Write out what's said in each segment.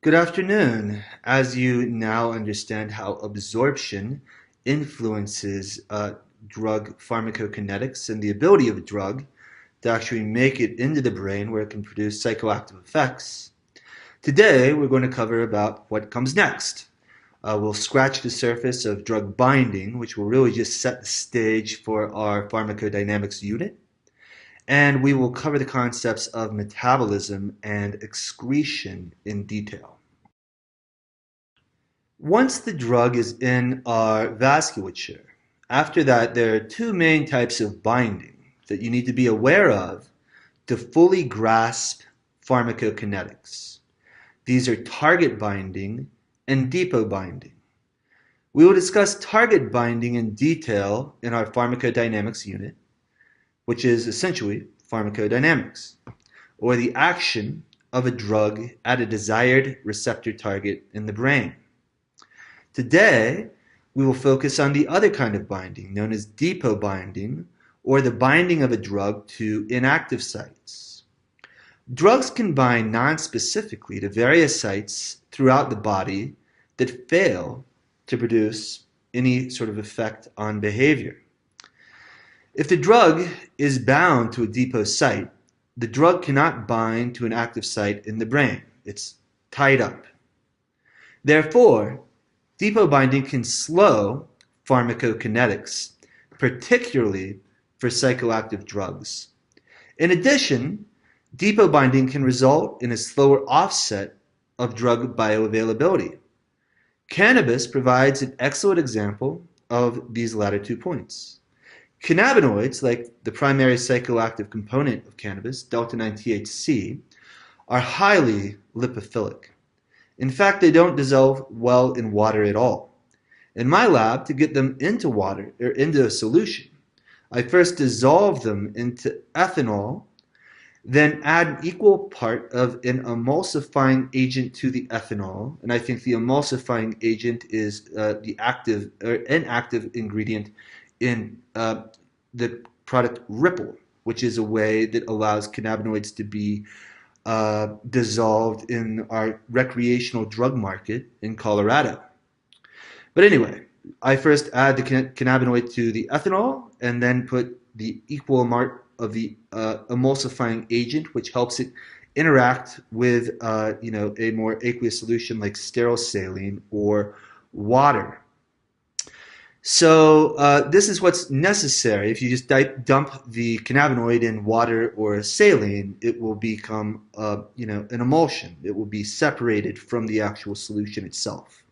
Good afternoon. As you now understand how absorption influences drug pharmacokinetics and the ability of a drug to actually make it into the brain where it can produce psychoactive effects, today we're going to cover about what comes next. We'll scratch the surface of drug binding, which will really just set the stage for our pharmacodynamics unit. And we will cover the concepts of metabolism and excretion in detail. Once the drug is in our vasculature, after that there are two main types of binding that you need to be aware of to fully grasp pharmacokinetics. These are target binding and depot binding. We will discuss target binding in detail in our pharmacodynamics unit, which is essentially pharmacodynamics, or the action of a drug at a desired receptor target in the brain. Today, we will focus on the other kind of binding, known as depot binding, or the binding of a drug to inactive sites. Drugs can bind nonspecifically to various sites throughout the body that fail to produce any sort of effect on behavior. If the drug is bound to a depot site, the drug cannot bind to an active site in the brain. It's tied up. Therefore, depot binding can slow pharmacokinetics, particularly for psychoactive drugs. In addition, depot binding can result in a slower offset of drug bioavailability. Cannabis provides an excellent example of these latter 2 points. Cannabinoids, like the primary psychoactive component of cannabis, delta-9-THC, are highly lipophilic. In fact, they don't dissolve well in water at all. In my lab, to get them into water, or into a solution, I first dissolve them into ethanol, then add an equal part of an emulsifying agent to the ethanol, and I think the emulsifying agent is the active or inactive ingredient in the product Ripple, which is a way that allows cannabinoids to be dissolved in our recreational drug market in Colorado. But anyway, I first add the cannabinoid to the ethanol and then put the equal amount of the emulsifying agent, which helps it interact with a more aqueous solution like sterile saline or water. So this is what's necessary. If you just dump the cannabinoid in water or saline, it will become an emulsion. It will be separated from the actual solution itself.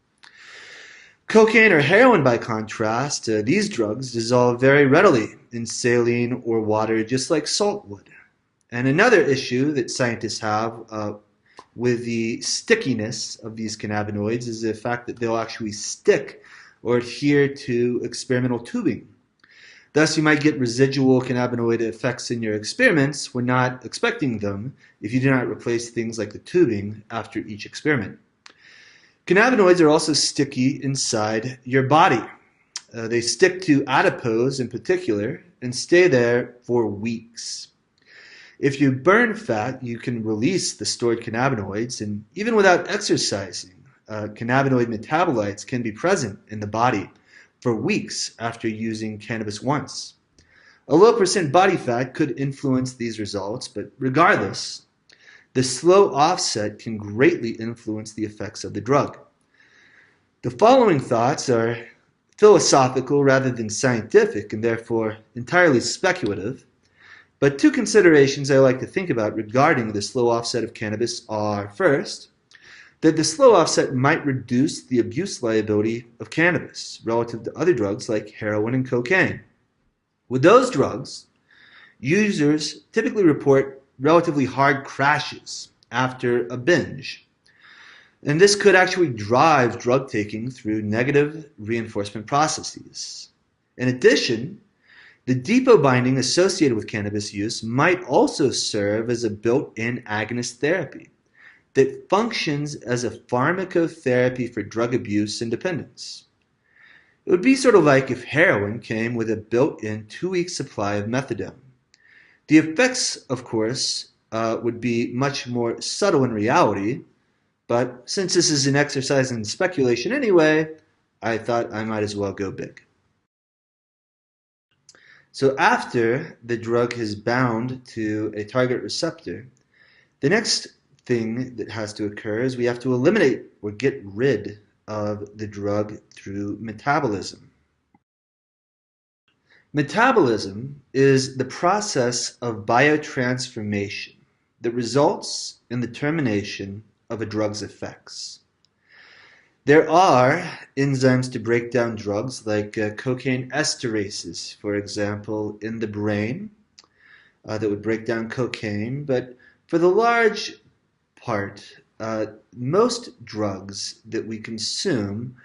Cocaine or heroin, by contrast, these drugs dissolve very readily in saline or water, just like salt would. And another issue that scientists have with the stickiness of these cannabinoids is the fact that they'll actually stick or adhere to experimental tubing. Thus, you might get residual cannabinoid effects in your experiments when not expecting them if you do not replace things like the tubing after each experiment. Cannabinoids are also sticky inside your body. They stick to adipose in particular and stay there for weeks. If you burn fat, you can release the stored cannabinoids, and even without exercising, cannabinoid metabolites can be present in the body for weeks after using cannabis once. A low percent body fat could influence these results, but regardless, the slow offset can greatly influence the effects of the drug. The following thoughts are philosophical rather than scientific and therefore entirely speculative, but 2 considerations I like to think about regarding the slow offset of cannabis are, first, that the slow offset might reduce the abuse liability of cannabis relative to other drugs like heroin and cocaine. With those drugs, users typically report relatively hard crashes after a binge. And this could actually drive drug taking through negative reinforcement processes. In addition, the depot binding associated with cannabis use might also serve as a built-in agonist therapy that functions as a pharmacotherapy for drug abuse and dependence. It would be sort of like if heroin came with a built-in 2-week supply of methadone. The effects, of course, would be much more subtle in reality, But since this is an exercise in speculation anyway, I thought I might as well go big. So after the drug has bound to a target receptor, the next thing that has to occur is we have to eliminate or get rid of the drug through metabolism. Metabolism is the process of biotransformation that results in the termination of a drug's effects. There are enzymes to break down drugs like cocaine esterases, for example, in the brain that would break down cocaine, but for the large part, most drugs that we consume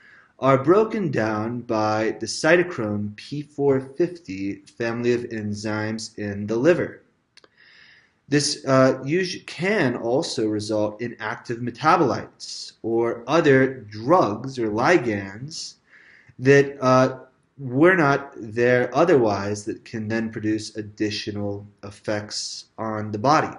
are broken down by the cytochrome P450 family of enzymes in the liver. This can also result in active metabolites or other drugs or ligands that were not there otherwise that can then produce additional effects on the body.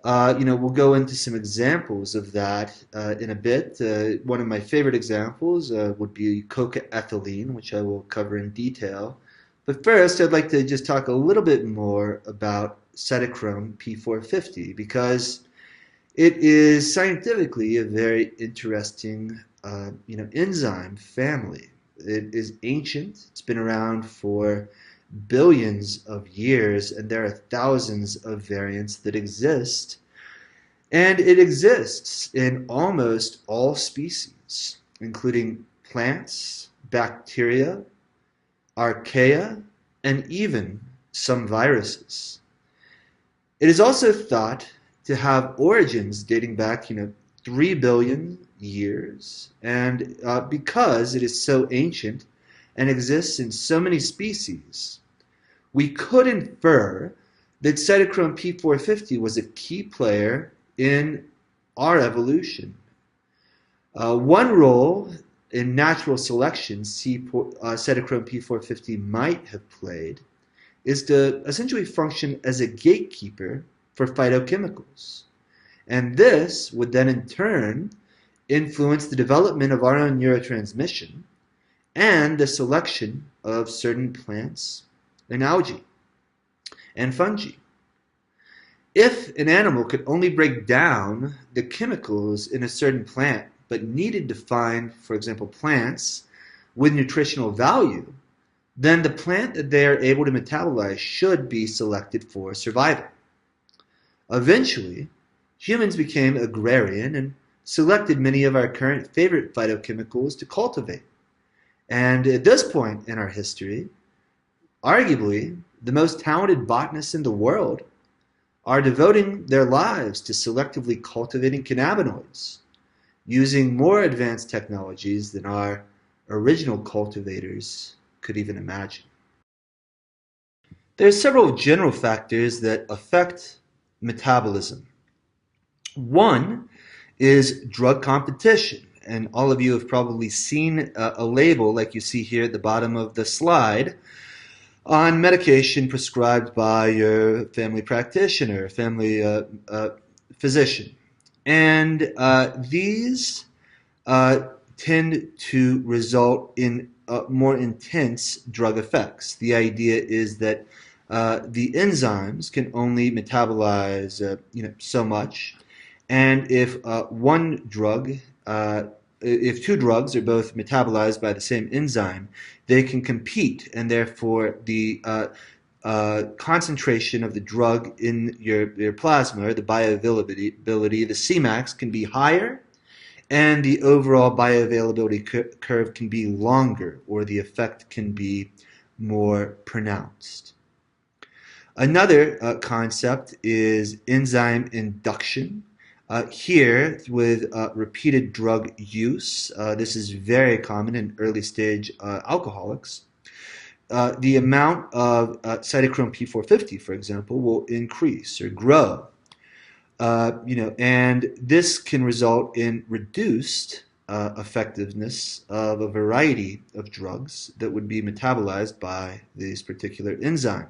We'll go into some examples of that in a bit. One of my favorite examples would be coca-ethylene, which I will cover in detail. But first, I'd like to just talk a little bit more about cytochrome P450 because it is scientifically a very interesting enzyme family. It is ancient. It's been around for billions of years, and there are thousands of variants that exist. And it exists in almost all species, including plants, bacteria, archaea, and even some viruses. It is also thought to have origins dating back, 3 billion years, and because it is so ancient and exists in so many species, we could infer that cytochrome P450 was a key player in our evolution. One role in natural selection cytochrome P450 might have played is to essentially function as a gatekeeper for phytochemicals. And this would then in turn influence the development of our own neurotransmission and the selection of certain plants and algae and fungi. If an animal could only break down the chemicals in a certain plant but needed to find, for example, plants with nutritional value, then the plant that they are able to metabolize should be selected for survival. Eventually, humans became agrarian and selected many of our current favorite phytochemicals to cultivate. And at this point in our history, arguably the most talented botanists in the world are devoting their lives to selectively cultivating cannabinoids, using more advanced technologies than our original cultivators could even imagine. There are several general factors that affect metabolism. One is drug competition, and all of you have probably seen a label like you see here at the bottom of the slide on medication prescribed by your family practitioner, family physician. And these tend to result in more intense drug effects. The idea is that the enzymes can only metabolize so much, and if if two drugs are both metabolized by the same enzyme, they can compete, and therefore the concentration of the drug in your plasma, or the bioavailability, the Cmax, can be higher, and the overall bioavailability curve can be longer, or the effect can be more pronounced. Another concept is enzyme induction. Here, with repeated drug use, this is very common in early stage alcoholics. The amount of cytochrome P450, for example, will increase or grow. And this can result in reduced effectiveness of a variety of drugs that would be metabolized by this particular enzyme.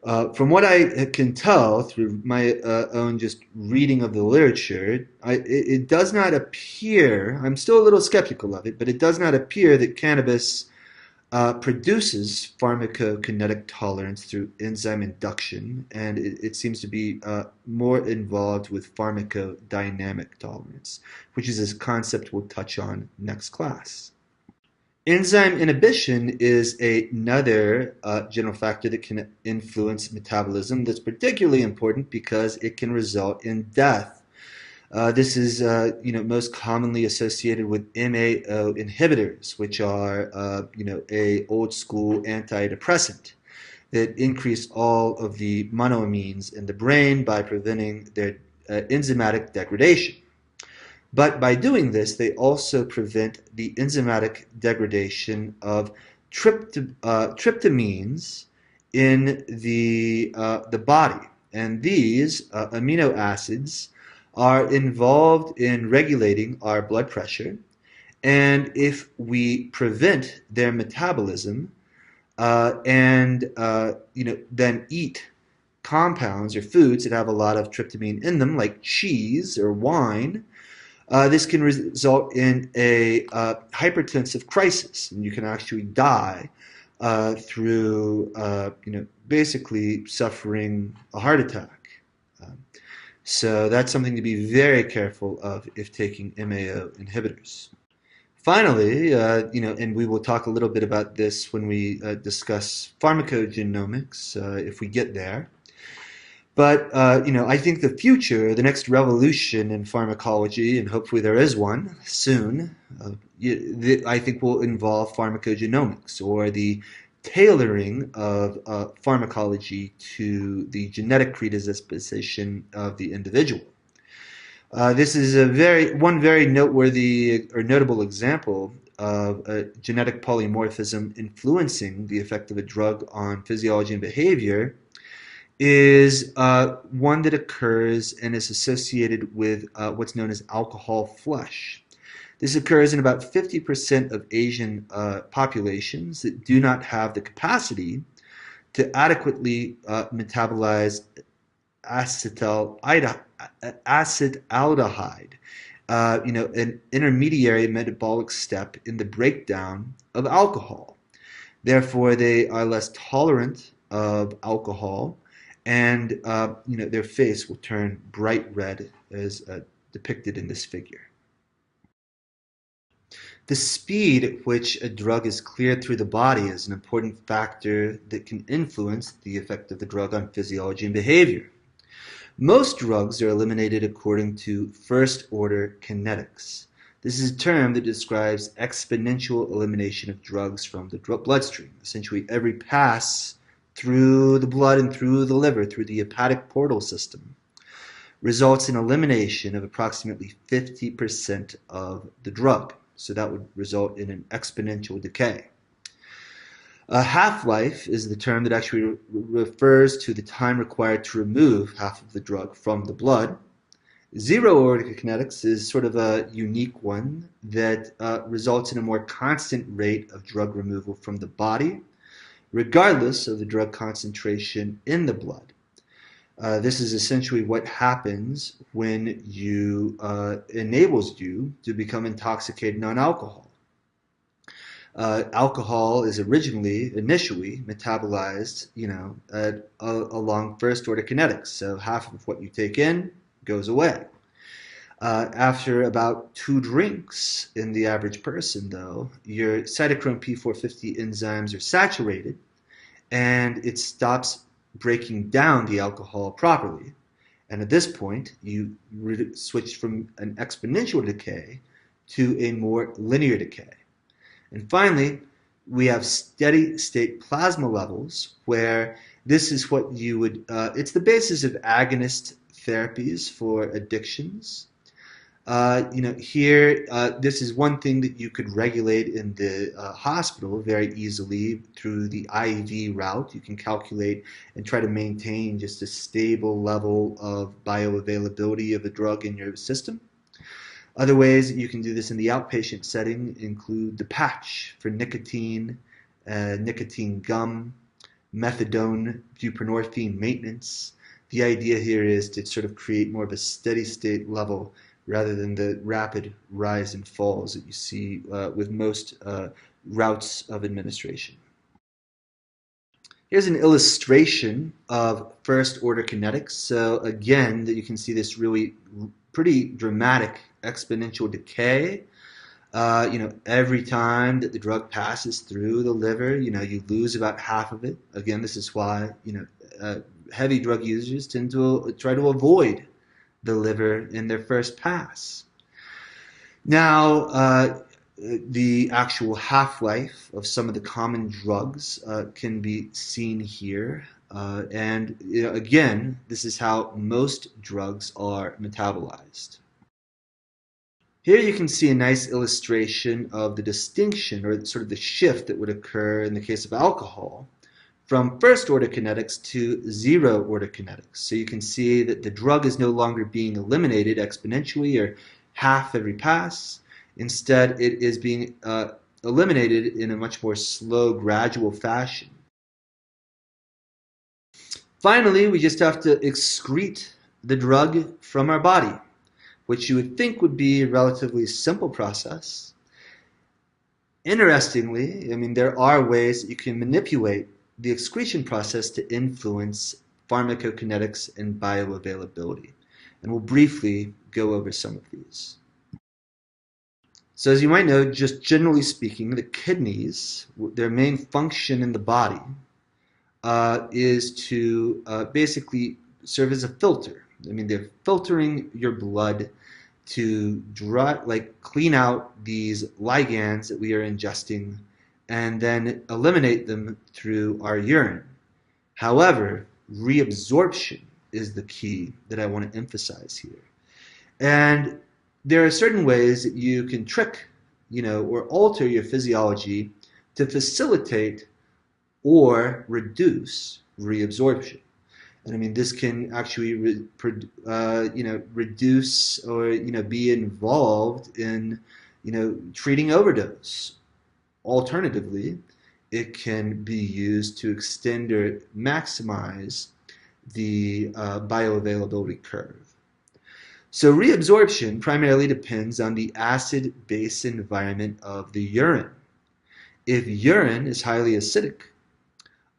From what I can tell through my own just reading of the literature, it does not appear, I'm still a little skeptical of it, but it does not appear that cannabis produces pharmacokinetic tolerance through enzyme induction, and it seems to be more involved with pharmacodynamic tolerance, which is a concept we'll touch on next class. Enzyme inhibition is another general factor that can influence metabolism that's particularly important because it can result in death. This is most commonly associated with MAO inhibitors, which are a old school antidepressant that increase all of the monoamines in the brain by preventing their enzymatic degradation. But by doing this, they also prevent the enzymatic degradation of tryptamines in the body. And these amino acids are involved in regulating our blood pressure. And if we prevent their metabolism then eat compounds or foods that have a lot of tryptamine in them, like cheese or wine, this can result in a hypertensive crisis, and you can actually die through, basically suffering a heart attack. So that's something to be very careful of if taking MAO inhibitors. Finally, and we will talk a little bit about this when we discuss pharmacogenomics, if we get there. But I think the future, the next revolution in pharmacology, and hopefully there is one soon, I think will involve pharmacogenomics, or the tailoring of pharmacology to the genetic predisposition of the individual. This is one very noteworthy or notable example of a genetic polymorphism influencing the effect of a drug on physiology and behavior is one that occurs and is associated with what's known as alcohol flush. This occurs in about 50% of Asian populations that do not have the capacity to adequately metabolize acetaldehyde, an intermediary metabolic step in the breakdown of alcohol. Therefore, they are less tolerant of alcohol, and their face will turn bright red, as depicted in this figure. The speed at which a drug is cleared through the body is an important factor that can influence the effect of the drug on physiology and behavior. Most drugs are eliminated according to first-order kinetics. This is a term that describes exponential elimination of drugs from the bloodstream. Essentially, every pass through the blood and through the liver, through the hepatic portal system, results in elimination of approximately 50% of the drug. So that would result in an exponential decay. Half-life is the term that actually refers to the time required to remove half of the drug from the blood. Zero-order kinetics is sort of a unique one that results in a more constant rate of drug removal from the body, regardless of the drug concentration in the blood. This is essentially what happens when enables you to become intoxicated on alcohol. Alcohol is initially metabolized, along first-order kinetics. So half of what you take in goes away. After about 2 drinks in the average person, though, your cytochrome P450 enzymes are saturated, and it stops breaking down the alcohol properly. And at this point, you switch from an exponential decay to a more linear decay. And finally, we have steady state plasma levels, where this is what you would, it's the basis of agonist therapies for addictions. This is one thing that you could regulate in the hospital very easily through the IV route. You can calculate and try to maintain just a stable level of bioavailability of a drug in your system. Other ways that you can do this in the outpatient setting include the patch for nicotine, nicotine gum, methadone, buprenorphine maintenance. The idea here is to sort of create more of a steady state level rather than the rapid rise and falls that you see with most routes of administration. Here's an illustration of first order kinetics. So again, that you can see this really pretty dramatic exponential decay. Every time that the drug passes through the liver, you lose about half of it. Again, this is why, heavy drug users tend to try to avoid the liver in their first pass. Now, the actual half-life of some of the common drugs can be seen here. And again, this is how most drugs are metabolized. Here you can see a nice illustration of the distinction or sort of the shift that would occur in the case of alcohol from first order kinetics to zero order kinetics. So you can see that the drug is no longer being eliminated exponentially or half every pass. Instead, it is being eliminated in a much more slow, gradual fashion. Finally, we just have to excrete the drug from our body, which you would think would be a relatively simple process. Interestingly, there are ways that you can manipulate the excretion process to influence pharmacokinetics and bioavailability. And we'll briefly go over some of these. So as you might know, just generally speaking, the kidneys, their main function in the body is to basically serve as a filter. They're filtering your blood to clean out these ligands that we are ingesting and then eliminate them through our urine. However, reabsorption is the key that I want to emphasize here. And there are certain ways that you can trick, or alter your physiology to facilitate or reduce reabsorption. And this can actually reduce or be involved in treating overdose. Alternatively, it can be used to extend or maximize the bioavailability curve. So reabsorption primarily depends on the acid-base environment of the urine. If urine is highly acidic,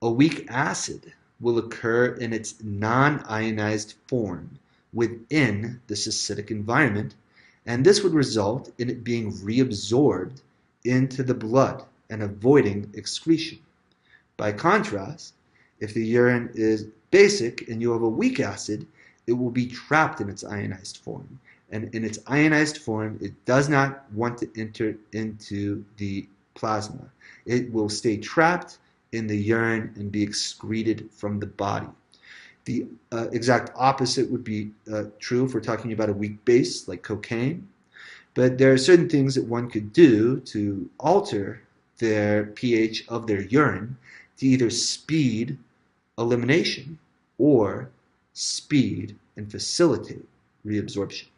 a weak acid will occur in its non-ionized form within this acidic environment, and this would result in it being reabsorbed into the blood and avoiding excretion. By contrast, if the urine is basic and you have a weak acid, it will be trapped in its ionized form. And in its ionized form, it does not want to enter into the plasma. It will stay trapped in the urine and be excreted from the body. The exact opposite would be true if we're talking about a weak base like cocaine. But there are certain things that one could do to alter their pH of their urine to either speed elimination or speed and facilitate reabsorption.